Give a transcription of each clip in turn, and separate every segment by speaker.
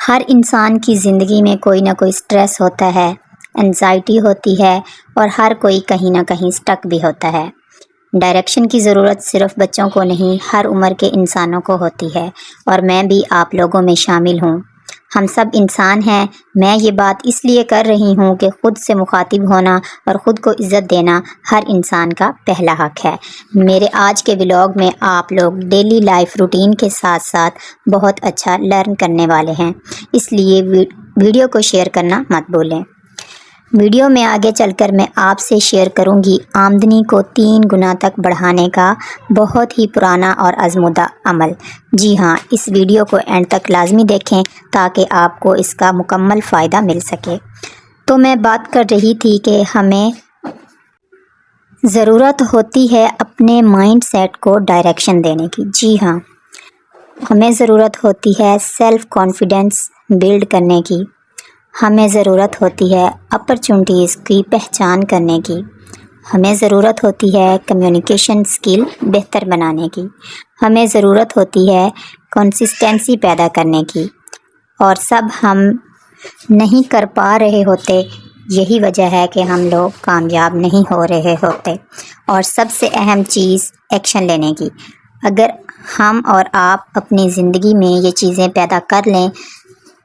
Speaker 1: ہر انسان کی زندگی میں کوئی نہ کوئی سٹریس ہوتا ہے، انزائٹی ہوتی ہے اور ہر کوئی کہیں نہ کہیں سٹک بھی ہوتا ہے۔ ڈائریکشن کی ضرورت صرف بچوں کو نہیں، ہر عمر کے انسانوں کو ہوتی ہے، اور میں بھی آپ لوگوں میں شامل ہوں۔ ہم سب انسان ہیں۔ میں یہ بات اس لیے کر رہی ہوں کہ خود سے مخاطب ہونا اور خود کو عزت دینا ہر انسان کا پہلا حق ہے۔ میرے آج کے ولاگ میں آپ لوگ ڈیلی لائف روٹین کے ساتھ ساتھ بہت اچھا لرن کرنے والے ہیں، اس لیے ویڈیو کو شیئر کرنا مت بھولیں۔ ویڈیو میں آگے چل کر میں آپ سے شیئر کروں گی آمدنی کو 3 گنا تک بڑھانے کا بہت ہی پرانا اور آزمودہ عمل۔ جی ہاں، اس ویڈیو کو اینڈ تک لازمی دیکھیں تاکہ آپ کو اس کا مکمل فائدہ مل سکے۔ تو میں بات کر رہی تھی کہ ہمیں ضرورت ہوتی ہے اپنے مائنڈ سیٹ کو ڈائریکشن دینے کی۔ جی ہاں، ہمیں ضرورت ہوتی ہے سیلف کانفیڈنس بلڈ کرنے کی، ہمیں ضرورت ہوتی ہے اپرچونٹیز کی پہچان کرنے کی، ہمیں ضرورت ہوتی ہے کمیونیکیشن سکل بہتر بنانے کی، ہمیں ضرورت ہوتی ہے کنسسٹنسی پیدا کرنے کی، اور سب ہم نہیں کر پا رہے ہوتے۔ یہی وجہ ہے کہ ہم لوگ کامیاب نہیں ہو رہے ہوتے۔ اور سب سے اہم چیز ایکشن لینے کی۔ اگر ہم اور آپ اپنی زندگی میں یہ چیزیں پیدا کر لیں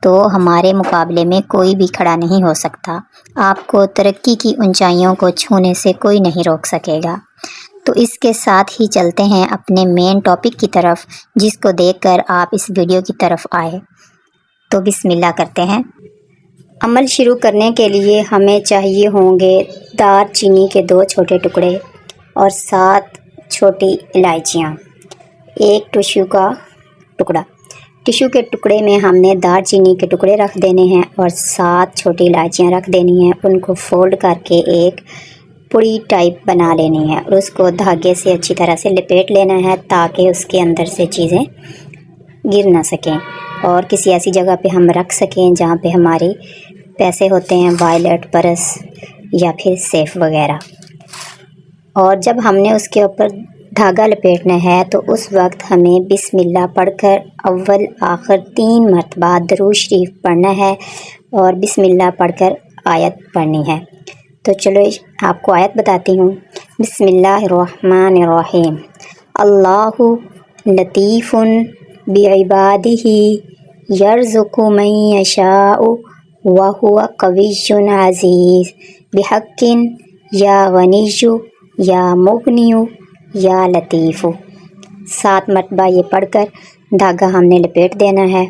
Speaker 1: تو ہمارے مقابلے میں کوئی بھی کھڑا نہیں ہو سکتا۔ آپ کو ترقی کی اونچائیوں کو چھونے سے کوئی نہیں روک سکے گا۔ تو اس کے ساتھ ہی چلتے ہیں اپنے مین ٹاپک کی طرف، جس کو دیکھ کر آپ اس ویڈیو کی طرف آئے۔ تو بسم اللہ کرتے ہیں۔ عمل شروع کرنے کے لیے ہمیں چاہیے ہوں گے دار چینی کے 2 چھوٹے ٹکڑے اور 7 چھوٹی الائچیاں، 1 ٹشو کا ٹکڑا۔ ٹشو کے ٹکڑے میں ہم نے دار چینی کے ٹکڑے رکھ دینے ہیں اور 7 چھوٹی الائچیاں رکھ دینی ہیں۔ ان کو فولڈ کر کے ایک پوڑی ٹائپ بنا لینی ہے اور اس کو دھاگے سے اچھی طرح سے لپیٹ لینا ہے تاکہ اس کے اندر سے چیزیں گر نہ سکیں، اور کسی ایسی جگہ پہ ہم رکھ سکیں جہاں پہ ہمارے پیسے ہوتے ہیں، وائلٹ، پرس یا پھر سیف وغیرہ۔ اور جب ہم نے اس کے اوپر دھاگا لپیٹنا ہے تو اس وقت ہمیں بسم اللہ پڑھ کر اول آخر 3 مرتبہ درود شریف پڑھنا ہے اور بسم اللہ پڑھ کر آیت پڑھنی ہے۔ تو چلو آپ کو آیت بتاتی ہوں۔ بسم اللہ الرحمن الرحیم۔ اللہ لطیف بعبادہ یرزق من یشاء وہو قوی عزیز بحق یا غنی یا مغنی یا لطیف۔ 7 مرتبہ یہ پڑھ کر دھاگا ہم نے لپیٹ دینا ہے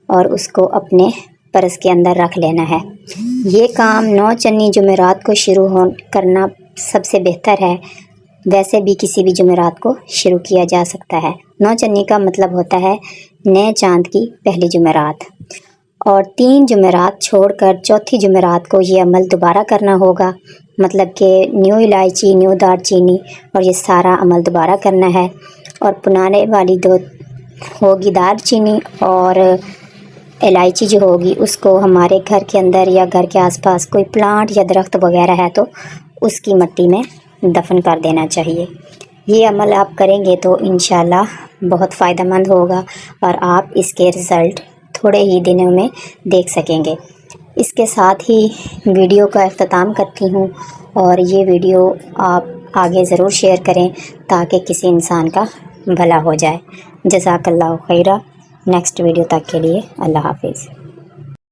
Speaker 1: اور اس کو اپنے پرس کے اندر رکھ لینا ہے۔ یہ کام 9 چنی جمعرات کو شروع کرنا سب سے بہتر ہے، ویسے بھی کسی بھی جمعرات کو شروع کیا جا سکتا ہے۔ 9 چنی کا مطلب ہوتا ہے نئے چاند کی پہلی جمعرات، اور 3 جمعرات چھوڑ کر چوتھی جمعرات کو یہ عمل دوبارہ کرنا ہوگا، مطلب کہ نیو الائچی، نیو دار چینی اور یہ سارا عمل دوبارہ کرنا ہے۔ اور پنانے والی 2 ہوگی دار چینی، اور الائچی جو ہوگی اس کو ہمارے گھر کے اندر یا گھر کے آس پاس کوئی پلانٹ یا درخت وغیرہ ہے تو اس کی مٹی میں دفن کر دینا چاہیے۔ یہ عمل آپ کریں گے تو انشاءاللہ بہت فائدہ مند ہوگا اور آپ اس کے رزلٹ تھوڑے ہی دنوں میں دیکھ سکیں گے۔ اس کے ساتھ ہی ویڈیو کا اختتام کرتی ہوں، اور یہ ویڈیو آپ آگے ضرور شیئر کریں تاکہ کسی انسان کا بھلا ہو جائے۔ جزاک اللہ خیرہ۔ نیکسٹ ویڈیو تک کے لیے اللہ حافظ۔